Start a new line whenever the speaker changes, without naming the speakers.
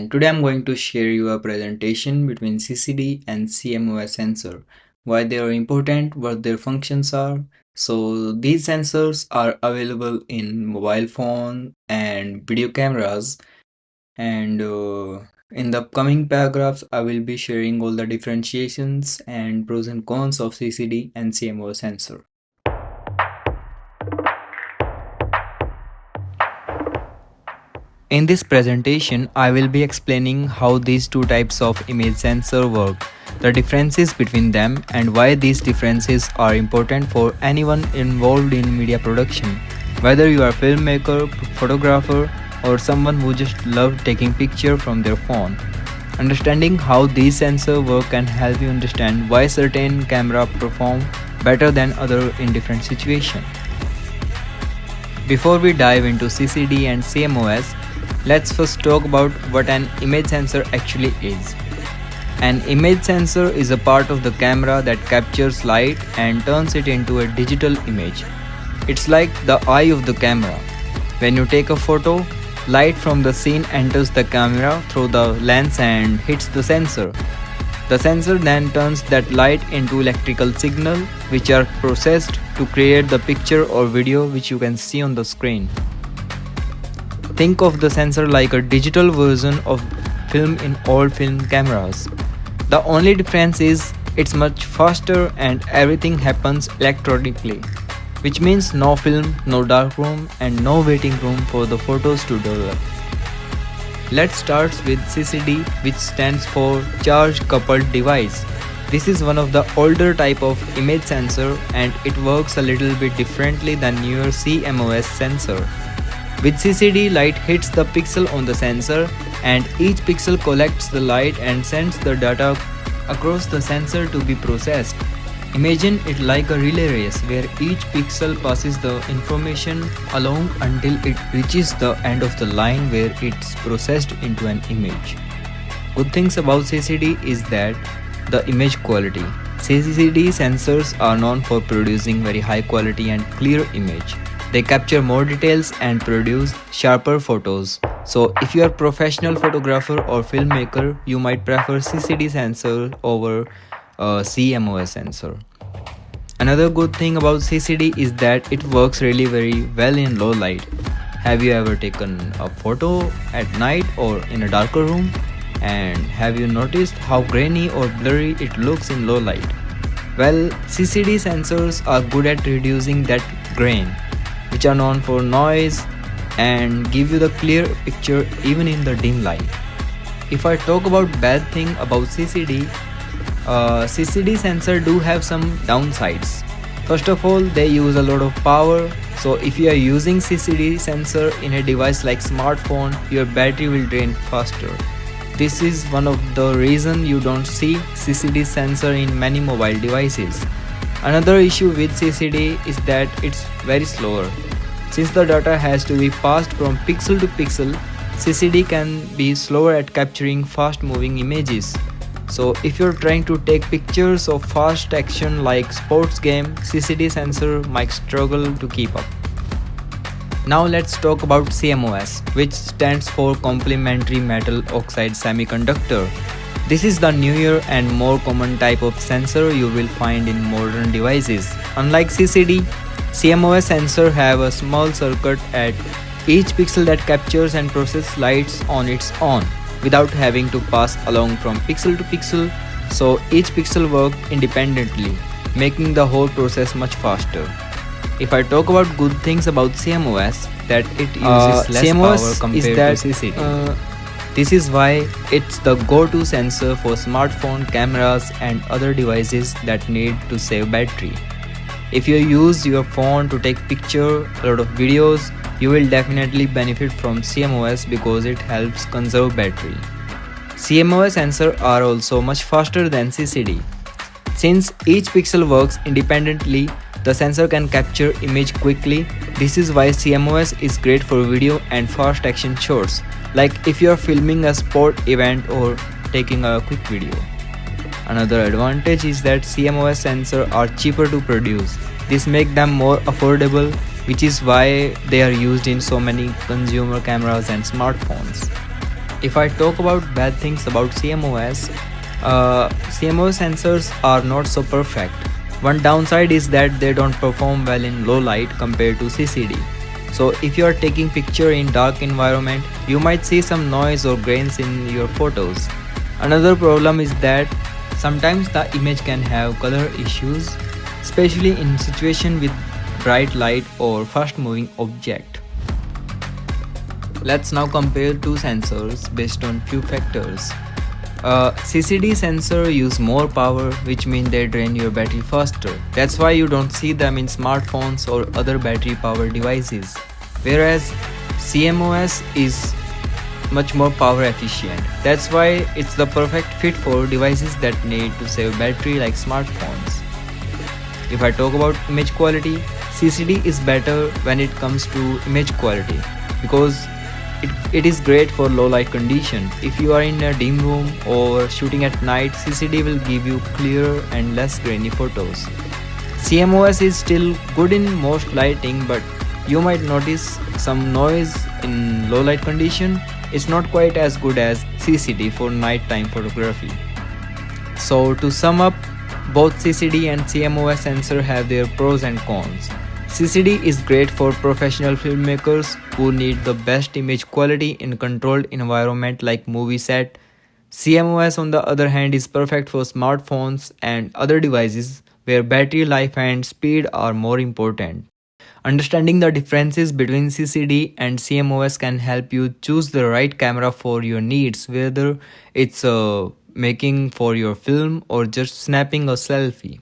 and today I'm going to share you a presentation between CCD and CMOS sensor, why they are important, what their functions are. So these sensors are available in mobile phone and video cameras, and in the upcoming paragraphs I will be sharing all the differentiations and pros and cons of CCD and CMOS sensor. In this presentation, I will be explaining how these two types of image sensor work, the differences between them, and why these differences are important for anyone involved in media production, whether you are a filmmaker, photographer, or someone who just loves taking pictures from their phone. Understanding how these sensors work can help you understand why certain cameras perform better than other in different situations. Before we dive into CCD and CMOS, let's first talk about what an image sensor actually is. An image sensor is a part of the camera that captures light and turns it into a digital image. It's like the eye of the camera. When you take a photo, light from the scene enters the camera through the lens and hits the sensor. The sensor then turns that light into electrical signal, which are processed to create the picture or video which you can see on the screen. Think of the sensor like a digital version of film in old film cameras. The only difference is it's much faster and everything happens electronically, which means no film, no darkroom, and no waiting room for the photos to develop. Let's start with CCD, which stands for Charge Coupled Device. This is one of the older type of image sensor and it works a little bit differently than newer CMOS sensor. With CCD, light hits the pixel on the sensor and each pixel collects the light and sends the data across the sensor to be processed. Imagine it like a relay race where each pixel passes the information along until it reaches the end of the line where it's processed into an image. Good things about CCD is that the image quality. CCD sensors are known for producing very high quality and clear image. They capture more details and produce sharper photos. So if you are a professional photographer or filmmaker, you might prefer CCD sensor over CMOS sensor. Another good thing about CCD is that it works really very well in low light. Have you ever taken a photo at night or in a darker room? And have you noticed how grainy or blurry it looks in low light? Well, CCD sensors are good at reducing that grain, which are known for noise, and give you the clear picture even in the dim light. If I talk about bad thing about CCD, CCD sensor do have some downsides. First of all, they use a lot of power, so if you are using CCD sensor in a device like smartphone, your battery will drain faster. This is one of the reason you don't see CCD sensor in many mobile devices. Another issue with CCD is that it's very slower. Since the data has to be passed from pixel to pixel, CCD can be slower at capturing fast moving images. So if you're trying to take pictures of fast action like sports game, CCD sensor might struggle to keep up. Now let's talk about CMOS, which stands for Complementary Metal Oxide Semiconductor. This is the newer and more common type of sensor you will find in modern devices. Unlike CCD, CMOS sensor have a small circuit at each pixel that captures and processes lights on its own, without having to pass along from pixel to pixel, so each pixel works independently, making the whole process much faster. If I talk about good things about CMOS, that it uses less power compared to CCD. This is why it's the go-to sensor for smartphone cameras and other devices that need to save battery. If you use your phone to take picture, a lot of videos, you will definitely benefit from CMOS because it helps conserve battery. CMOS sensors are also much faster than CCD. Since each pixel works independently, the sensor can capture image quickly. This is why CMOS is great for video and fast action shots, like if you are filming a sport event or taking a quick video. Another advantage is that CMOS sensors are cheaper to produce. This makes them more affordable, which is why they are used in so many consumer cameras and smartphones. If I talk about bad things about CMOS, CMOS sensors are not so perfect. One downside is that they don't perform well in low light compared to CCD. So if you are taking picture in dark environment, you might see some noise or grains in your photos. Another problem is that sometimes the image can have color issues, especially in situation with bright light or fast moving object. Let's now compare two sensors based on few factors. CCD sensor use more power, which means they drain your battery faster. That's why you don't see them in smartphones or other battery powered devices. Whereas CMOS is much more power efficient. That's why it's the perfect fit for devices that need to save battery like smartphones. If I talk about image quality, CCD is better when it comes to image quality because it is great for low light condition. If you are in a dim room or shooting at night, CCD will give you clearer and less grainy photos. CMOS is still good in most lighting, but you might notice some noise in low light condition. It's not quite as good as CCD for nighttime photography. So to sum up, both CCD and CMOS sensor have their pros and cons. CCD is great for professional filmmakers who need the best image quality in controlled environment like movie set. CMOS on the other hand is perfect for smartphones and other devices where battery life and speed are more important. Understanding the differences between CCD and CMOS can help you choose the right camera for your needs, whether it's making for your film or just snapping a selfie.